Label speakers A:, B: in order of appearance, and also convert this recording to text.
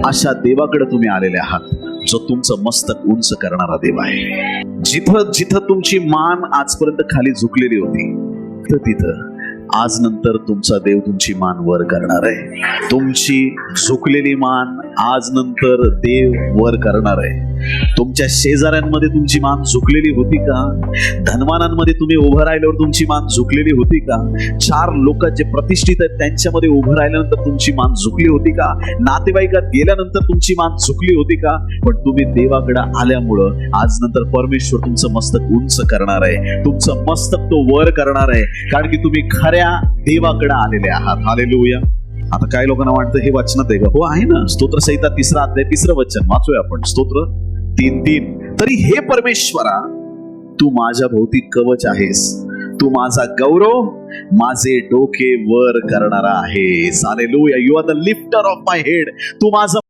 A: अशा देवाकडे तुम्ही आलेले आहात, जो तुमचं मस्तक उंच करणारा देव आहे. जिथं जिथं तुमची मान आजपर्यंत खाली झुकलेली होती, तिथं आज नंतर तुमचा देव तुमची मान वर करणार आहे. तुमची झुकलेली मान आज नंतर देव वर करणार आहे. तुमच्या शेजाऱ्यांमध्ये तुमची मान झुकलेली होती का? धनवानांमध्ये तुम्ही उभं राहिल्यावर तुमची मान झुकलेली होती का? 4 लोक जे प्रतिष्ठित आहेत त्यांच्यामध्ये उभं राहिल्यानंतर तुमची मान झुकली होती का? नातेवाईकात गेल्यानंतर तुमची मान झुकली होती का? पण तुम्ही देवाकडे आल्यामुळं आज नंतर परमेश्वर तुमचं मस्तक उंच करणार आहे. तुमचं मस्तक तो वर करणार आहे, कारण की तुम्ही खऱ्या देवाकडे आलेले आहात. हालेलुया. आता काही लोकांना वाटतं हे वचनात आहे का? हो आहे ना. स्तोत्र संहिता 3 अध्याय 3 वचन वाचूया आपण. स्तोत्र 3:3. तरी हे परमेश्वरा, तू माझ्या भोवती कवच आहेस, तू माझा गौरव, माझे डोके वर करणारा आहेस. Hallelujah. You are the lifter of my head. तू माझं